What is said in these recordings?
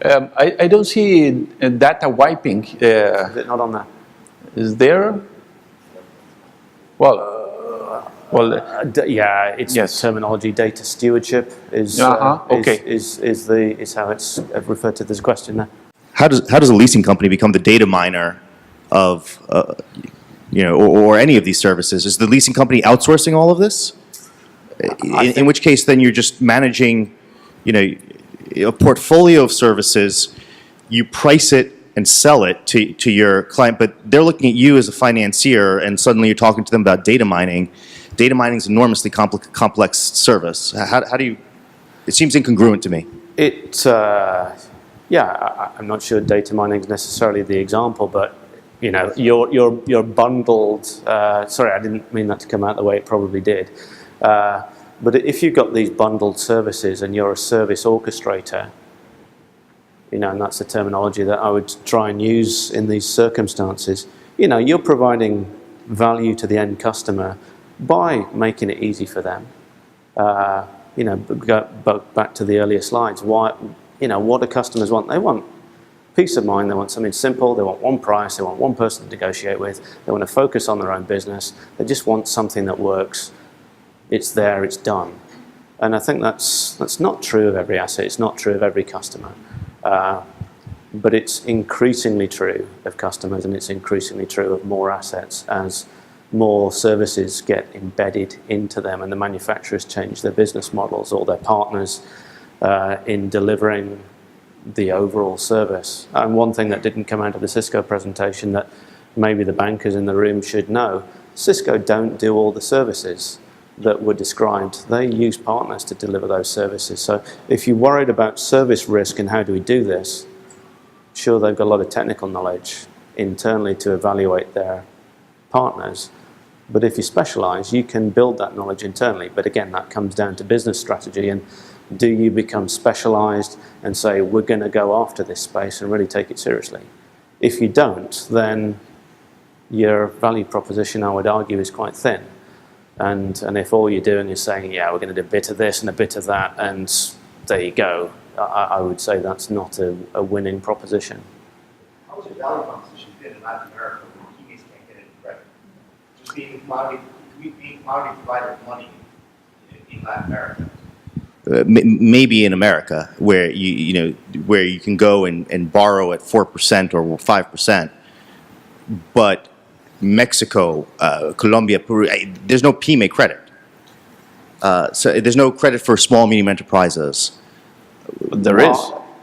I don't see data wiping. Is it not on there? Is there? Well, yeah, it's yes. terminology. Data stewardship is okay. is how it's referred to. There's a question there. How does a leasing company become the data miner of or any of these services? Is the leasing company outsourcing all of this? In which case, then you're just managing, a portfolio of services. You price it and sell it to your client, but they're looking at you as a financier, and suddenly you're talking to them about data mining. Data mining is an enormously complex service. How do you? It seems incongruent to me. I'm not sure data mining is necessarily the example, but you're bundled. Sorry, I didn't mean that to come out the way it probably did. But if you've got these bundled services and you're a service orchestrator, and that's the terminology that I would try and use in these circumstances, you're providing value to the end customer by making it easy for them. Go back to the earlier slides. What do customers want? They want peace of mind. They want something simple. They want one price. They want one person to negotiate with. They want to focus on their own business. They just want something that works. It's there. It's done. And I think that's not true of every asset. It's not true of every customer. But it's increasingly true of customers, and it's increasingly true of more assets as more services get embedded into them and the manufacturers change their business models or their partners in delivering the overall service. And one thing that didn't come out of the Cisco presentation that maybe the bankers in the room should know, Cisco don't do all the services that were described. They use partners to deliver those services. So if you're worried about service risk and how do we do this, sure, they've got a lot of technical knowledge internally to evaluate their partners. But if you specialize, you can build that knowledge internally. But again, that comes down to business strategy. And do you become specialized and say, we're going to go after this space and really take it seriously? If you don't, then your value proposition, I would argue, is quite thin. And if all you're doing is saying, yeah, we're going to do a bit of this and a bit of that, and there you go, I would say that's not a winning proposition. How is your value proposition fit in Latin America where teammates can't get any credit? Just being a commodity provider of money in Latin America. Maybe in America, where where you can go and borrow at 4% or 5%, but Mexico, Colombia, Peru, there's no PYME credit. So there's no credit for small, medium enterprises. There is.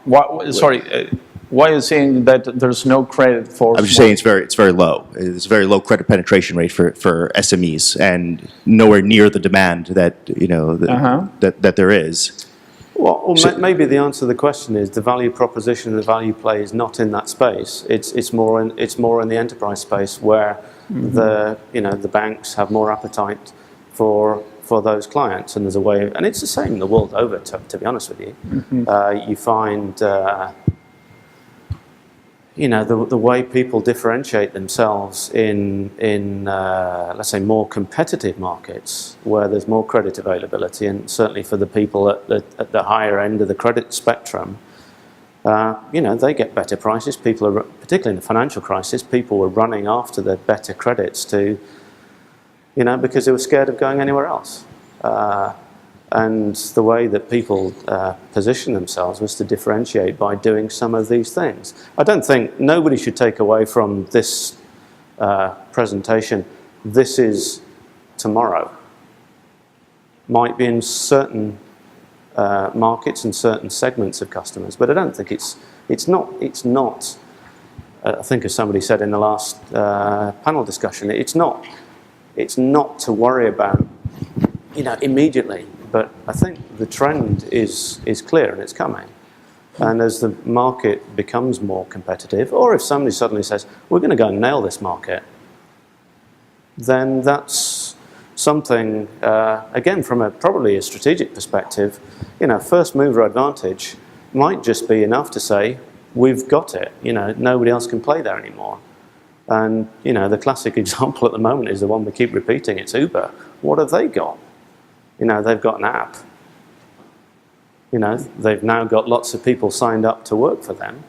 Why are you saying that there's no credit for? I'm just saying it's very low. It's a very low credit penetration rate for SMEs, and nowhere near the demand that that there is. Well, maybe the answer to the question is the value proposition and the value play is not in that space. It's more in the enterprise space where the banks have more appetite for those clients, and there's a way. And it's the same the world over. To be honest with you, you find. The way people differentiate themselves in let's say, more competitive markets where there's more credit availability, and certainly for the people at the higher end of the credit spectrum, they get better prices. People are, particularly in the financial crisis, people were running after the better credits because they were scared of going anywhere else. And the way that people position themselves was to differentiate by doing some of these things. I don't think nobody should take away from this presentation, this is tomorrow. Might be in certain markets and certain segments of customers, but I don't think it's not. I think, as somebody said in the last panel discussion, it's not to worry about immediately. But I think the trend is clear and it's coming. And as the market becomes more competitive, or if somebody suddenly says, we're going to go and nail this market, then that's something, again, from probably a strategic perspective, first mover advantage might just be enough to say, we've got it. Nobody else can play there anymore. And, the classic example at the moment is the one we keep repeating. It's Uber. What have they got? They've got an app. You know, they've now got lots of people signed up to work for them,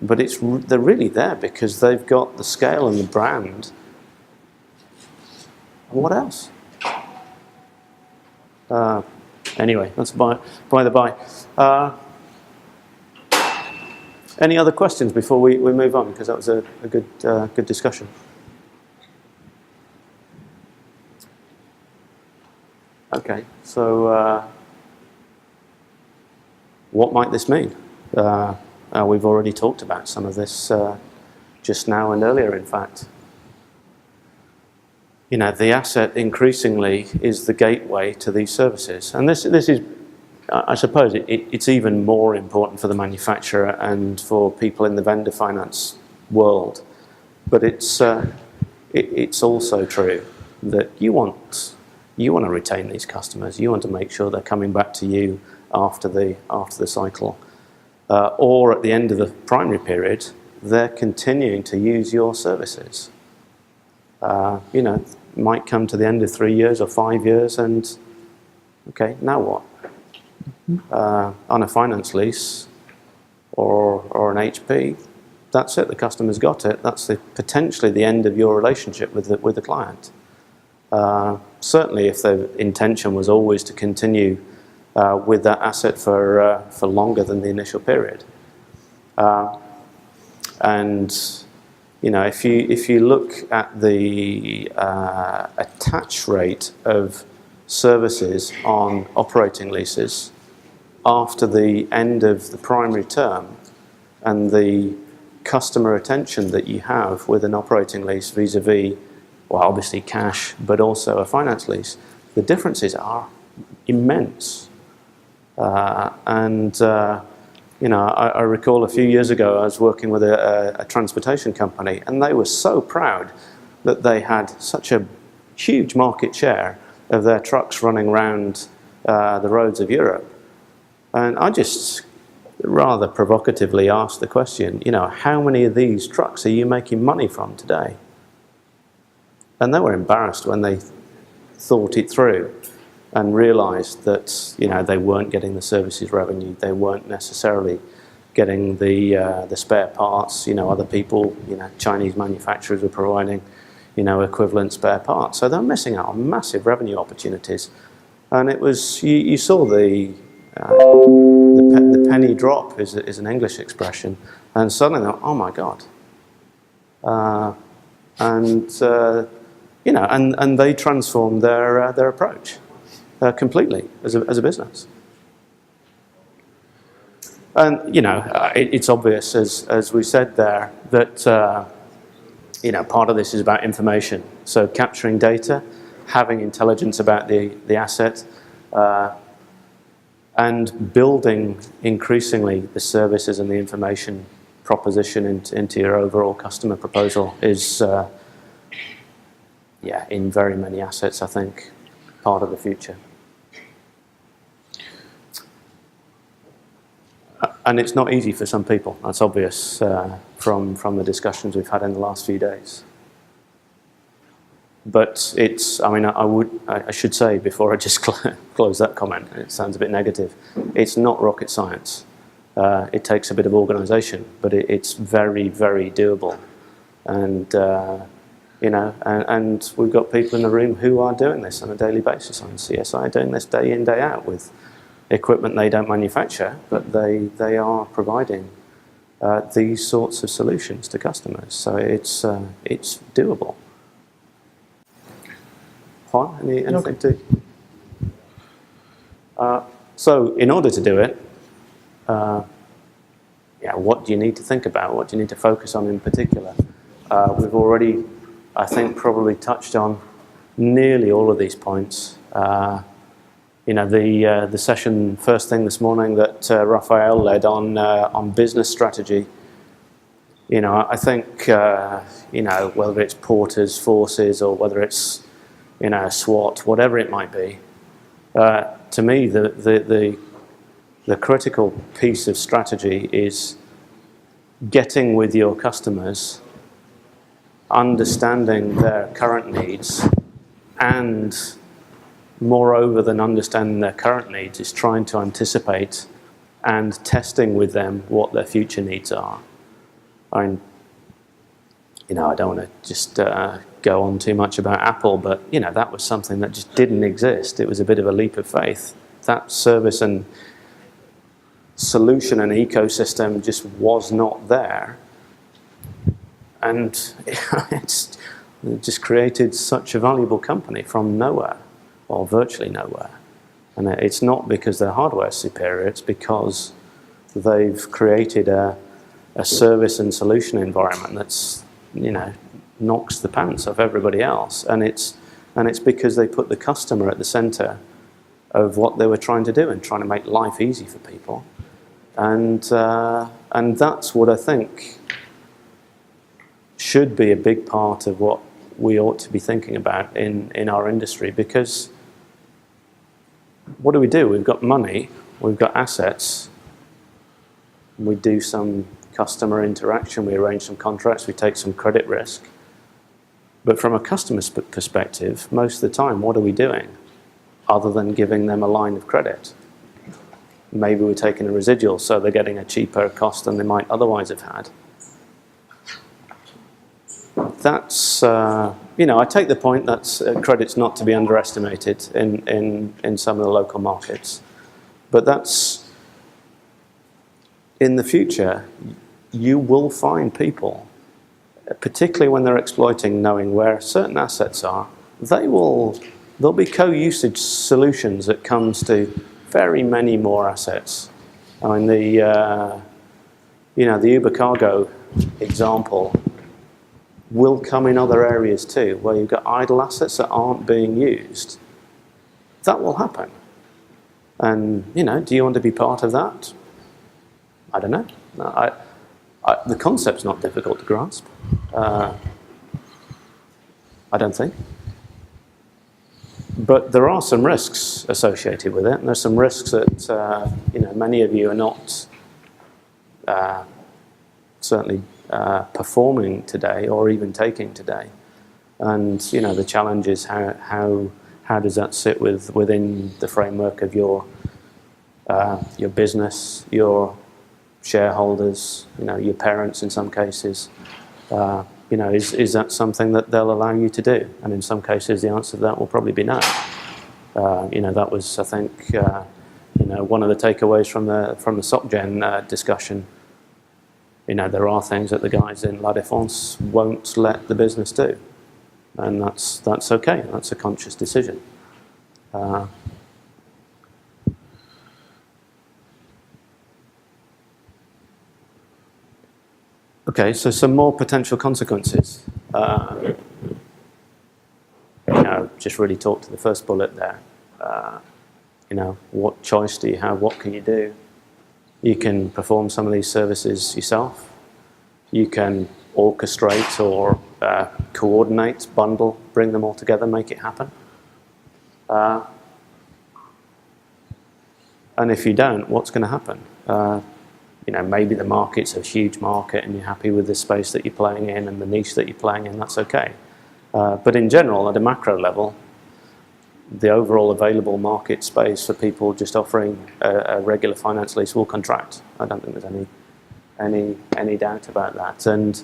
but they're really there because they've got the scale and the brand. What else? Anyway, that's by the by. Any other questions before we move on? Because that was a good discussion. Okay, so what might this mean? We've already talked about some of this just now and earlier, in fact. You know, the asset increasingly is the gateway to these services. And this is, I suppose, it's even more important for the manufacturer and for people in the vendor finance world. But it's also true that you want to retain these customers. You want to make sure they're coming back to you after the cycle. Or at the end of the primary period, they're continuing to use your services. You know, might come to the end of 3 years or 5 years and, okay, now what? On a finance lease or an HP, that's it, the customer's got it. That's potentially the end of your relationship with the client. Certainly if the intention was always to continue with that asset for longer than the initial period. And you know, if you look at the attach rate of services on operating leases after the end of the primary term and the customer retention that you have with an operating lease vis-a-vis, well, obviously cash, but also a finance lease, the differences are immense. You know, I recall a few years ago I was working with a transportation company, and they were so proud that they had such a huge market share of their trucks running around the roads of Europe. And I just rather provocatively asked the question, you know, how many of these trucks are you making money from today? And they were embarrassed when they thought it through and realised that, you know, they weren't getting the services revenue, they weren't necessarily getting the spare parts. You know, other people, you know, Chinese manufacturers were providing, you know, equivalent spare parts. So they're missing out on massive revenue opportunities. And it was, you saw the penny drop is an English expression, and suddenly they're, oh my God. You know, and they transformed their approach. Completely as a business. And, you know, it's obvious, as we said there, that, you know, part of this is about information. So capturing data, having intelligence about the asset, and building increasingly the services and the information proposition into your overall customer proposal is, yeah, in very many assets, I think, part of the future. And it's not easy for some people. That's obvious from the discussions we've had in the last few days. But it's, I mean, I should say before I just close that comment, it sounds a bit negative, it's not rocket science. It takes a bit of organisation, but it's very, very doable. And, you know, and we've got people in the room who are doing this on a daily basis on CSI, doing this day in, day out with equipment they don't manufacture, but they are providing these sorts of solutions to customers. So it's doable. Juan, anything to? So in order to do it, yeah, what do you need to think about? What do you need to focus on in particular? We've already, I think, probably touched on nearly all of these points. You know, the session first thing this morning that Raphael led on business strategy. You know, I think you know, whether it's Porter's Forces or whether it's, you know, SWOT, whatever it might be, to me the critical piece of strategy is getting with your customers, understanding their current needs, and moreover than understanding their current needs is trying to anticipate and testing with them what their future needs are. I mean, you know, I don't want to just go on too much about Apple, but, you know, that was something that just didn't exist. It was a bit of a leap of faith. That service and solution and ecosystem just was not there. And it just created such a valuable company from nowhere, or virtually nowhere. And it's not because their hardware is superior, it's because they've created a service and solution environment that's, you know, knocks the pants off everybody else. And it's because they put the customer at the center of what they were trying to do and trying to make life easy for people. And that's what I think should be a big part of what we ought to be thinking about in our industry, because what do? We've got money, we've got assets, we do some customer interaction, we arrange some contracts, we take some credit risk. But from a customer's perspective, most of the time, what are we doing other than giving them a line of credit? Maybe we're taking a residual, so they're getting a cheaper cost than they might otherwise have had. That's, you know, I take the point that credit's not to be underestimated in some of the local markets. But that's, in the future, you will find people, particularly when they're exploiting, knowing where certain assets are, there'll be co-usage solutions that comes to very many more assets. I mean, you know, the Uber Cargo example will come in other areas too, where you've got idle assets that aren't being used. That will happen. And, you know, do you want to be part of that? I don't know. The concept's not difficult to grasp. I don't think. But there are some risks associated with it, and there's some risks that you know, many of you are not certainly performing today or even taking today. And, you know, the challenge is how does that sit within the framework of your business, your shareholders, you know, your parents in some cases. You know, is that something that they'll allow you to do? And in some cases, the answer to that will probably be no. You know, that was, I think, you know, one of the takeaways from the SocGen discussion. You know, there are things that the guys in La Défense won't let the business do, and that's okay. That's a conscious decision. Okay, so some more potential consequences. You know, just really talk to the first bullet there. You know, what choice do you have? What can you do? You can perform some of these services yourself. You can orchestrate or coordinate, bundle, bring them all together, make it happen. And if you don't, what's going to happen? You know, maybe the market's a huge market and you're happy with the space that you're playing in and the niche that you're playing in, that's okay. But in general, at a macro level, the overall available market space for people just offering a regular finance lease will contract. I don't think there's any doubt about that. And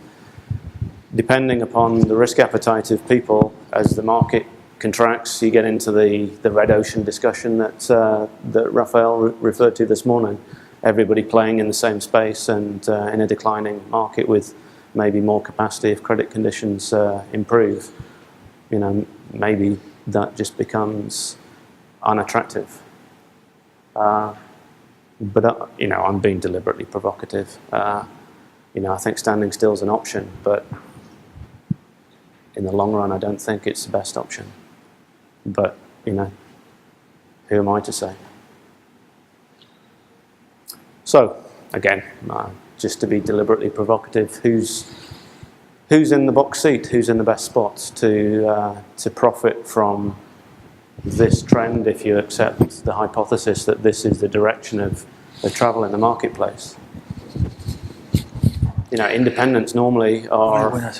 depending upon the risk appetite of people, as the market contracts, you get into the red ocean discussion that Raphael referred to this morning. Everybody playing in the same space and in a declining market with maybe more capacity if credit conditions improve. You know, maybe that just becomes unattractive. But, you know, I'm being deliberately provocative. You know, I think standing still is an option, but in the long run, I don't think it's the best option. But, you know, who am I to say? So, again, just to be deliberately provocative, who's in the box seat? Who's in the best spot to profit from this trend, if you accept the hypothesis that this is the direction of travel in the marketplace? You know, independents normally are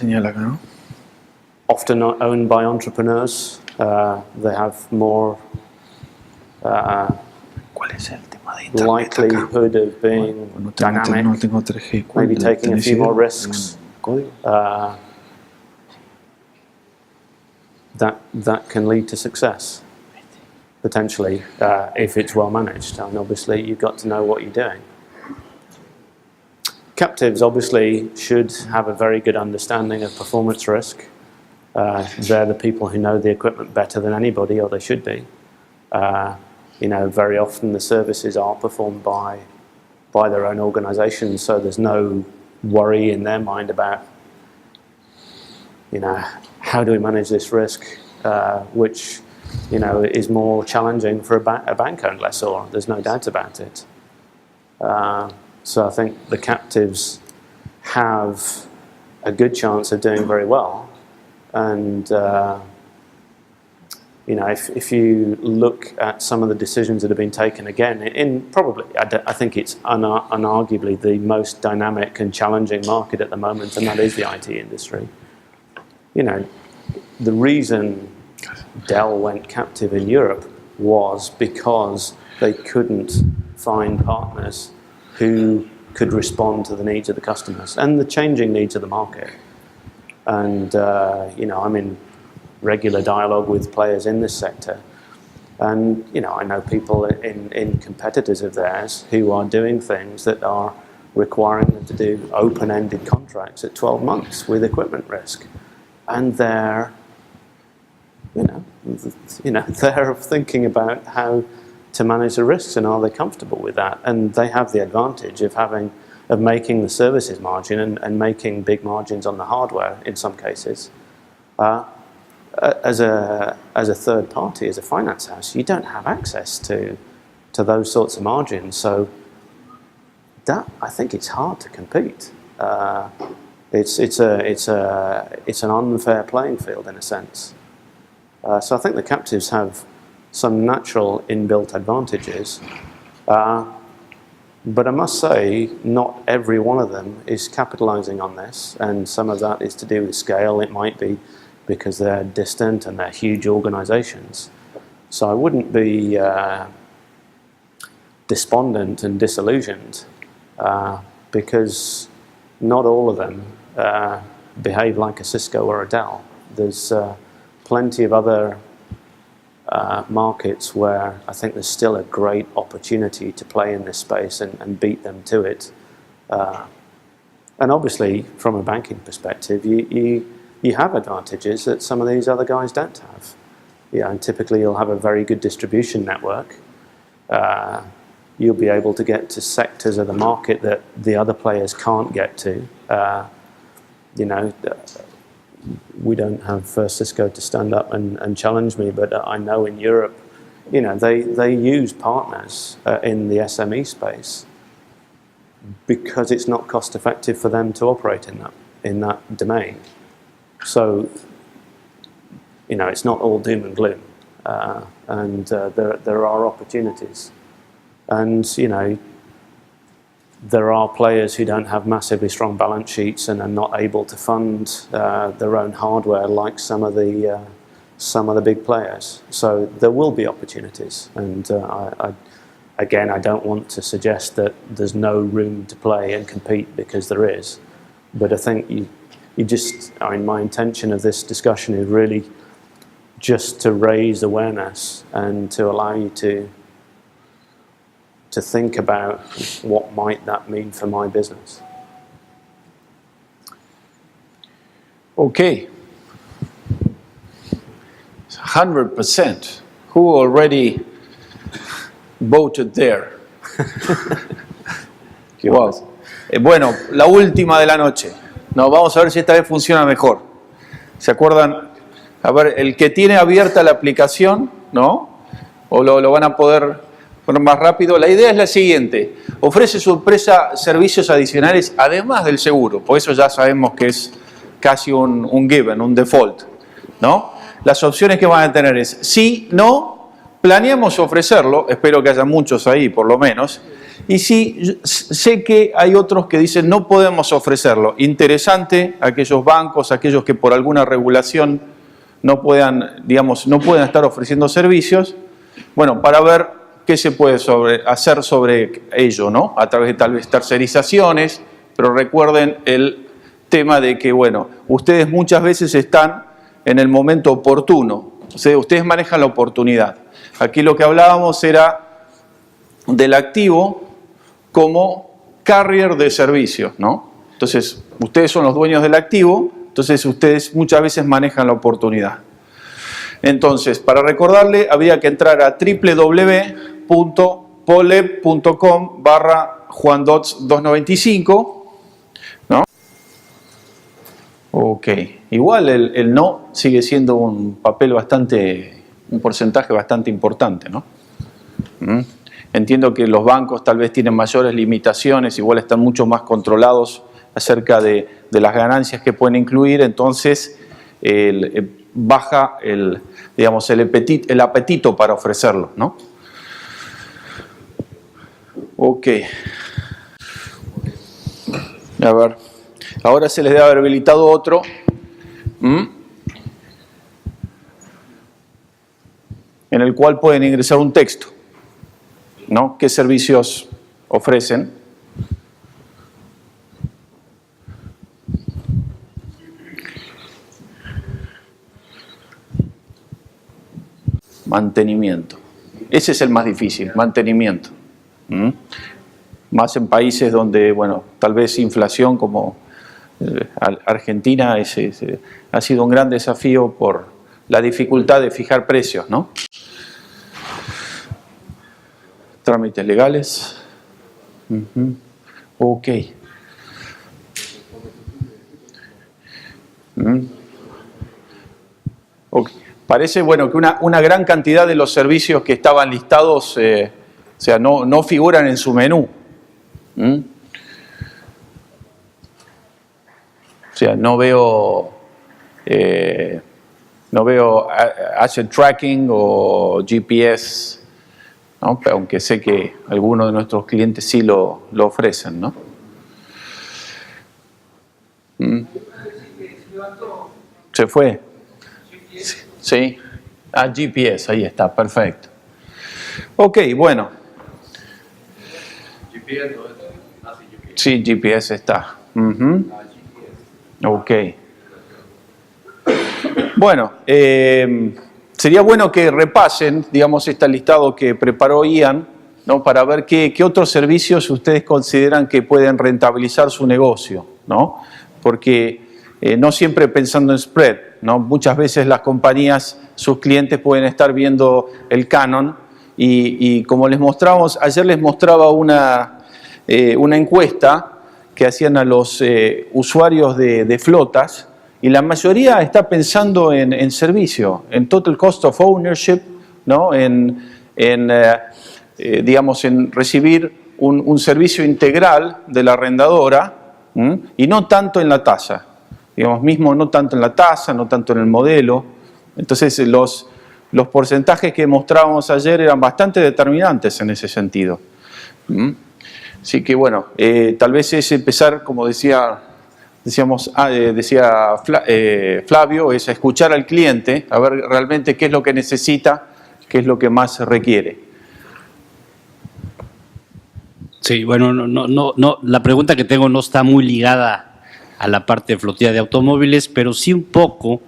often not owned by entrepreneurs. They have more likelihood of being dynamic, maybe taking a few more risks. That can lead to success, potentially, if it's well managed. And obviously, you've got to know what you're doing. Captives obviously should have a very good understanding of performance risk. They're the people who know the equipment better than anybody, or they should be. Very often the services are performed by their own organisations, so there's no worry in their mind about, how do we manage this risk, which, is more challenging for a bank-owned lessor. There's no doubt about it. So I think the captives have a good chance of doing very well. And, if you look at some of the decisions that have been taken, again, I think it's unarguably the most dynamic and challenging market at the moment, and that is the IT industry. The reason Dell went captive in Europe was because they couldn't find partners who could respond to the needs of the customers and the changing needs of the market. And, I'm in regular dialogue with players in this sector. And, I know people in competitors of theirs who are doing things that are requiring them to do open-ended contracts at 12 months with equipment risk. And they're, they're thinking about how to manage the risks and are they comfortable with that? And they have the advantage of making the services margin and making big margins on the hardware in some cases. As a third party, as a finance house, you don't have access to those sorts of margins. So that, I think it's hard to compete. It's an unfair playing field in a sense. So I think the captives have some natural inbuilt advantages. But I must say, not every one of them is capitalizing on this, and some of that is to do with scale. It might be because they're distant and they're huge organizations. So I wouldn't be despondent and disillusioned because not all of them behave like a Cisco or a Dell. There's plenty of other markets where I think there's still a great opportunity to play in this space and beat them to it. And obviously, from a banking perspective, you have advantages that some of these other guys don't have. And typically you'll have a very good distribution network. You'll be able to get to sectors of the market that the other players can't get to. We don't have Cisco to stand up and challenge me, but I know in Europe, they use partners in the SME space because it's not cost effective for them to operate in that domain. So, it's not all doom and gloom, and there are opportunities, and there are players who don't have massively strong balance sheets and are not able to fund their own hardware like some of the big players. So there will be opportunities, and I don't want to suggest that there's no room to play and compete, because there is. But I think my intention of this discussion is really just to raise awareness and to allow you to think about what might that mean for my business. Okay. 100%. Who already voted there? Wow. Bueno, la última de la noche. No, vamos a ver si esta vez funciona mejor. ¿Se acuerdan? A ver, el que tiene abierta la aplicación, ¿no? O lo van a poder poner más rápido. La idea es la siguiente. Ofrece su empresa servicios adicionales además del seguro. Por eso ya sabemos que es casi un given, un default, ¿no? Las opciones que van a tener es sí, no, planeamos ofrecerlo. Espero que haya muchos ahí, por lo menos. Y sí, sé que hay otros que dicen no podemos ofrecerlo. Interesante, aquellos bancos, aquellos que por alguna regulación no puedan estar ofreciendo servicios. Bueno, para ver ¿qué se puede hacer sobre ello, ¿no? A través de tal vez tercerizaciones, pero recuerden el tema de que, bueno, ustedes muchas veces están en el momento oportuno, o sea, ustedes manejan la oportunidad. Aquí lo que hablábamos era del activo como carrier de servicios, ¿no? Entonces, ustedes son los dueños del activo, entonces ustedes muchas veces manejan la oportunidad. Entonces, para recordarle, había que entrar a www.poleb.com/juandots295, ¿no? Ok, igual el no sigue siendo un porcentaje bastante importante, ¿no? Entiendo que los bancos tal vez tienen mayores limitaciones, igual están mucho más controlados acerca de las ganancias que pueden incluir, entonces baja el apetito para ofrecerlo, ¿no? Ok. A ver, ahora se les debe haber habilitado otro. En el cual pueden ingresar un texto, ¿no? ¿Qué servicios ofrecen? Mantenimiento. Ese es el más difícil, mantenimiento. Más en países donde, bueno, tal vez inflación como Argentina ha sido un gran desafío por la dificultad de fijar precios, ¿no? Trámites legales. Ok. Ok. Parece, bueno, que una gran cantidad de los servicios que estaban listados, no figuran en su menú. O sea, no veo asset tracking o GPS, ¿no? Aunque sé que algunos de nuestros clientes sí lo ofrecen, ¿no? ¿Se fue? Sí. GPS, ahí está, perfecto. Ok, bueno. Sí, GPS está. Ok. Bueno, sería bueno que repasen, digamos, este listado que preparó Ian, ¿no? Para ver qué otros servicios ustedes consideran que pueden rentabilizar su negocio, ¿no? Porque no siempre pensando en spread, ¿no? Muchas veces las compañías, sus clientes pueden estar viendo el Canon y como les mostramos, ayer les mostraba una encuesta que hacían a los usuarios de flotas, y la mayoría está pensando en servicio, en total cost of ownership, ¿no? Digamos, en recibir un servicio integral de la arrendadora, y no tanto en la tasa. Digamos, mismo no tanto en la tasa, no tanto en el modelo. Entonces, los porcentajes que mostrábamos ayer eran bastante determinantes en ese sentido. Así que, bueno, tal vez es empezar, como decía Flavio, es escuchar al cliente, a ver realmente qué es lo que necesita, qué es lo que más requiere. Sí, bueno, no, la pregunta que tengo no está muy ligada a la parte de flotilla de automóviles, pero sí un poco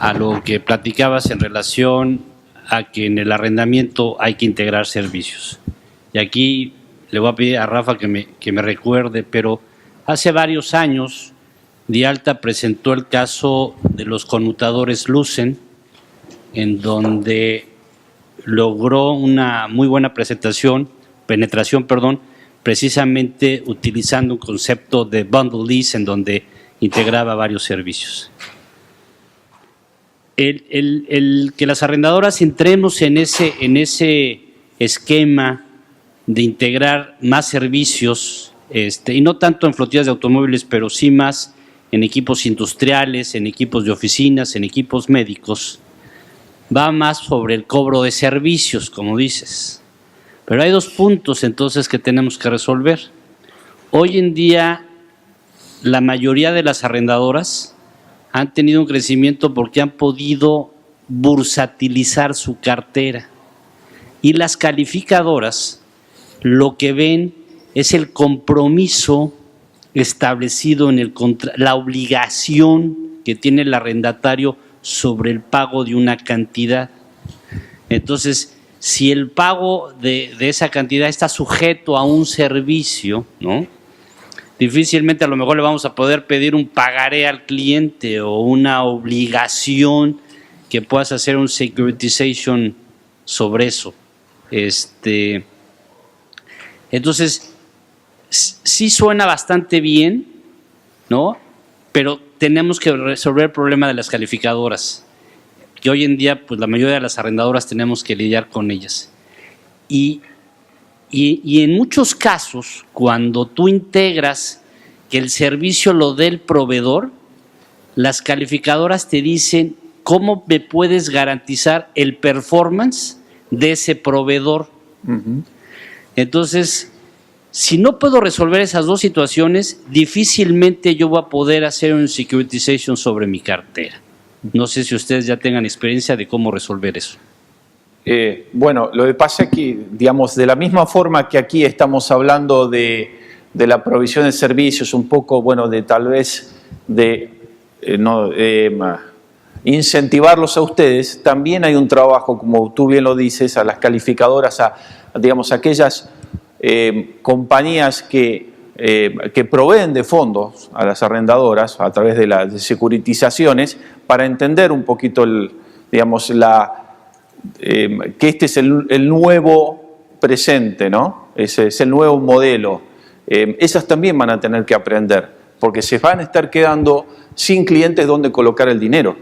a lo que platicabas en relación a que en el arrendamiento hay que integrar servicios. Y aquí le voy a pedir a Rafa que me recuerde, pero hace varios años Dialta presentó el caso de los conmutadores Lucent, en donde logró una muy buena penetración, precisamente utilizando un concepto de bundle lease en donde integraba varios servicios. El que las arrendadoras entremos en ese esquema de integrar más servicios, y no tanto en flotillas de automóviles, pero sí más en equipos industriales, en equipos de oficinas, en equipos médicos, va más sobre el cobro de servicios, como dices. Pero hay dos puntos entonces que tenemos que resolver. Hoy en día la mayoría de las arrendadoras han tenido un crecimiento porque han podido bursatilizar su cartera. Y las calificadoras lo que ven es el compromiso establecido en el contrato, la obligación que tiene el arrendatario sobre el pago de una cantidad. Entonces, si el pago de esa cantidad está sujeto a un servicio, ¿no?, difícilmente a lo mejor le vamos a poder pedir un pagaré al cliente o una obligación que puedas hacer un securitization sobre eso. Entonces, sí suena bastante bien, ¿no? Pero tenemos que resolver el problema de las calificadoras, que hoy en día, pues la mayoría de las arrendadoras tenemos que lidiar con ellas. Y en muchos casos, cuando tú integras que el servicio lo dé el proveedor, las calificadoras te dicen cómo me puedes garantizar el performance de ese proveedor. Entonces, si no puedo resolver esas dos situaciones, difícilmente yo voy a poder hacer un securitization sobre mi cartera. No sé si ustedes ya tengan experiencia de cómo resolver eso. Bueno, lo que pasa es que, digamos, de la misma forma que aquí estamos hablando de la provisión de servicios, un poco, bueno, de tal vez incentivarlos a ustedes, también hay un trabajo, como tú bien lo dices, a las calificadoras, digamos, aquellas compañías que proveen de fondos a las arrendadoras a través de las securitizaciones, para entender un poquito, digamos, que este es el nuevo presente, ¿no? Ese es el nuevo modelo. Esas también van a tener que aprender, porque se van a estar quedando sin clientes donde colocar el dinero.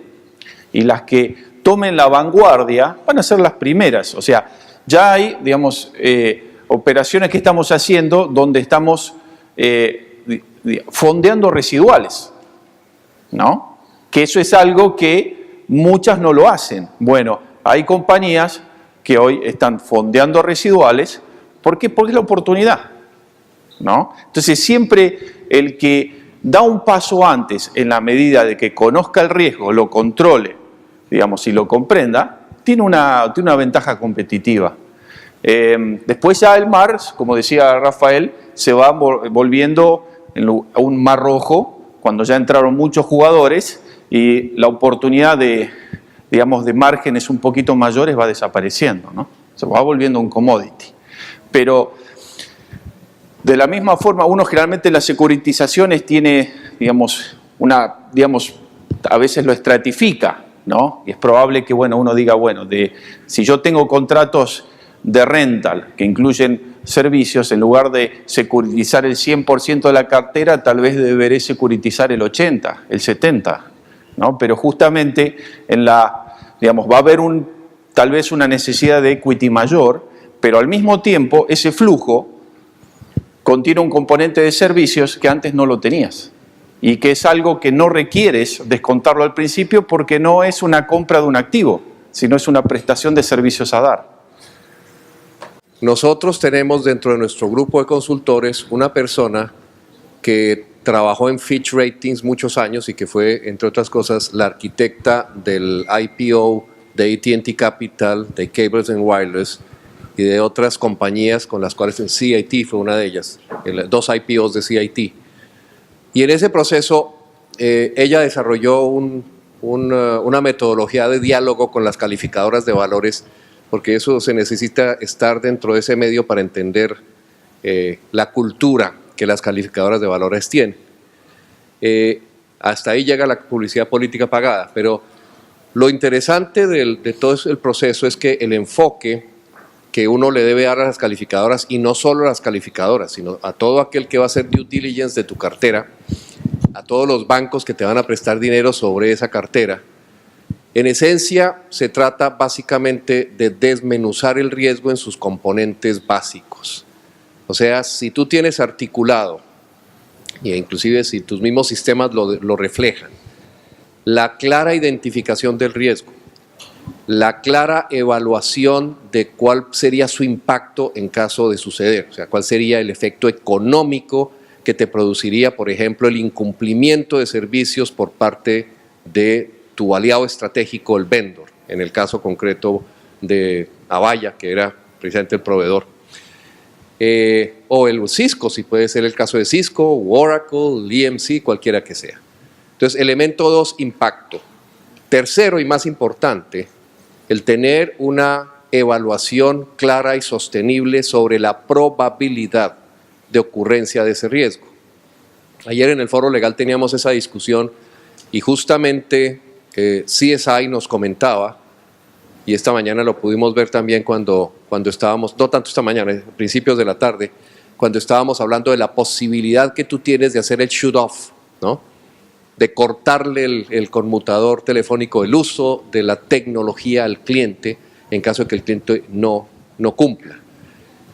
Y las que tomen la vanguardia van a ser las primeras. O sea, ya hay, digamos, operaciones que estamos haciendo donde estamos fondeando residuales, ¿no? Que eso es algo que muchas no lo hacen. Bueno, hay compañías que hoy están fondeando residuales. ¿Por qué? Porque es la oportunidad, ¿no? Entonces, siempre el que da un paso antes, en la medida de que conozca el riesgo, lo controle, digamos, y lo comprenda, tiene una ventaja competitiva. Después ya el mar, como decía Rafael, se va volviendo a un mar rojo, cuando ya entraron muchos jugadores y la oportunidad de márgenes un poquito mayores va desapareciendo, ¿no? Se va volviendo un commodity. Pero de la misma forma, uno generalmente en las securitizaciones tiene, a veces lo estratifica, ¿no? Y es probable que, bueno, uno diga, bueno, si yo tengo contratos de rental que incluyen servicios, en lugar de securitizar el 100% de la cartera, tal vez deberé securitizar el 80%, el 70%, ¿no? Pero justamente va a haber tal vez una necesidad de equity mayor, pero al mismo tiempo ese flujo contiene un componente de servicios que antes no lo tenías y que es algo que no requieres descontarlo al principio porque no es una compra de un activo, sino es una prestación de servicios a dar. Nosotros tenemos dentro de nuestro grupo de consultores una persona que trabajó en Fitch Ratings muchos años y que fue, entre otras cosas, la arquitecta del IPO de AT&T Capital, de Cables and Wireless y de otras compañías con las cuales CIT fue una de ellas, 2 IPOs de CIT. Y en ese proceso ella desarrolló una metodología de diálogo con las calificadoras de valores, porque eso se necesita estar dentro de ese medio para entender la cultura que las calificadoras de valores tienen. Hasta ahí llega la publicidad política pagada, pero lo interesante de todo el proceso es que el enfoque que uno le debe dar a las calificadoras, y no solo a las calificadoras, sino a todo aquel que va a hacer due diligence de tu cartera, a todos los bancos que te van a prestar dinero sobre esa cartera. En esencia, se trata básicamente de desmenuzar el riesgo en sus componentes básicos. O sea, si tú tienes articulado, e inclusive si tus mismos sistemas lo reflejan, la clara identificación del riesgo, la clara evaluación de cuál sería su impacto en caso de suceder, o sea, cuál sería el efecto económico que te produciría, por ejemplo, el incumplimiento de servicios por parte de tu aliado estratégico, el vendor, en el caso concreto de Avaya, que era precisamente el proveedor. O el Cisco, si puede ser el caso de Cisco, Oracle, EMC, cualquiera que sea. Entonces, elemento 2, impacto. Tercero y más importante, el tener una evaluación clara y sostenible sobre la probabilidad de ocurrencia de ese riesgo. Ayer en el foro legal teníamos esa discusión y justamente CSI nos comentaba, y esta mañana lo pudimos ver también cuando estábamos, no tanto esta mañana, a principios de la tarde, cuando estábamos hablando de la posibilidad que tú tienes de hacer el shut-off, ¿no? De cortarle el conmutador telefónico, el uso de la tecnología al cliente en caso de que el cliente no cumpla.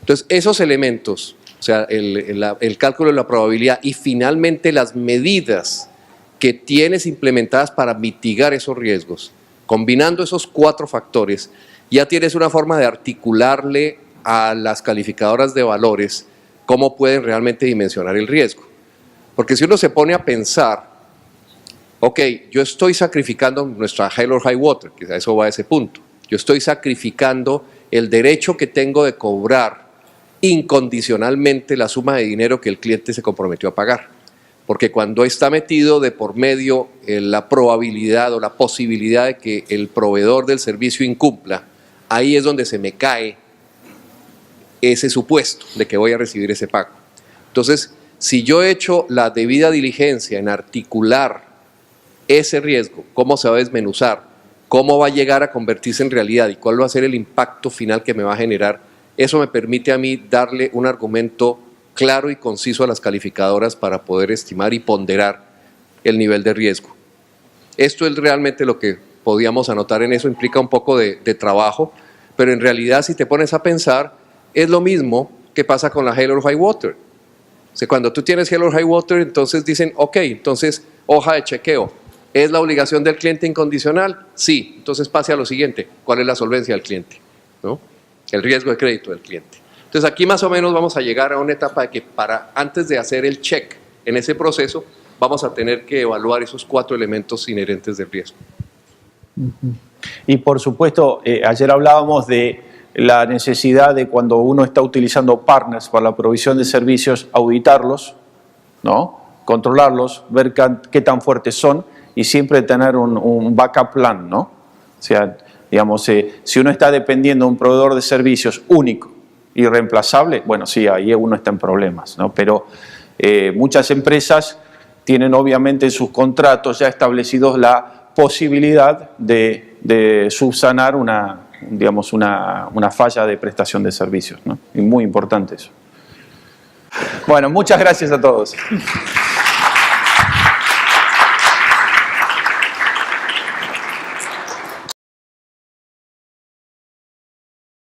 Entonces, esos elementos, o sea, el cálculo de la probabilidad y finalmente las medidas que tienes implementadas para mitigar esos riesgos, combinando esos 4 factores, ya tienes una forma de articularle a las calificadoras de valores cómo pueden realmente dimensionar el riesgo. Porque si uno se pone a pensar, ok, yo estoy sacrificando nuestra Hell or High Water, que a eso va a ese punto, yo estoy sacrificando el derecho que tengo de cobrar incondicionalmente la suma de dinero que el cliente se comprometió a pagar. Porque cuando está metido de por medio la probabilidad o la posibilidad de que el proveedor del servicio incumpla, ahí es donde se me cae ese supuesto de que voy a recibir ese pago. Entonces, si yo he hecho la debida diligencia en articular ese riesgo, cómo se va a desmenuzar, cómo va a llegar a convertirse en realidad y cuál va a ser el impacto final que me va a generar, eso me permite a mí darle un argumento claro y conciso a las calificadoras para poder estimar y ponderar el nivel de riesgo. Esto es realmente lo que podíamos anotar en eso, implica un poco de trabajo, pero en realidad si te pones a pensar, es lo mismo que pasa con la Hell or High Water. O sea, cuando tú tienes Hell or High Water, entonces dicen, ok, entonces hoja de chequeo, ¿es la obligación del cliente incondicional? Sí, entonces pase a lo siguiente, ¿cuál es la solvencia del cliente? ¿No? El riesgo de crédito del cliente. Entonces aquí más o menos vamos a llegar a una etapa de que antes de hacer el check en ese proceso, vamos a tener que evaluar esos 4 elementos inherentes del riesgo. Y por supuesto, ayer hablábamos de la necesidad de cuando uno está utilizando partners para la provisión de servicios, auditarlos, ¿no? Controlarlos, ver qué tan fuertes son y siempre tener un backup plan, ¿no? O sea, digamos, si uno está dependiendo de un proveedor de servicios único, irreemplazable, bueno, sí, ahí uno está en problemas, ¿no? Pero muchas empresas tienen obviamente en sus contratos ya establecidos la posibilidad de subsanar una falla de prestación de servicios, ¿no? Y muy importante eso. Bueno, muchas gracias a todos.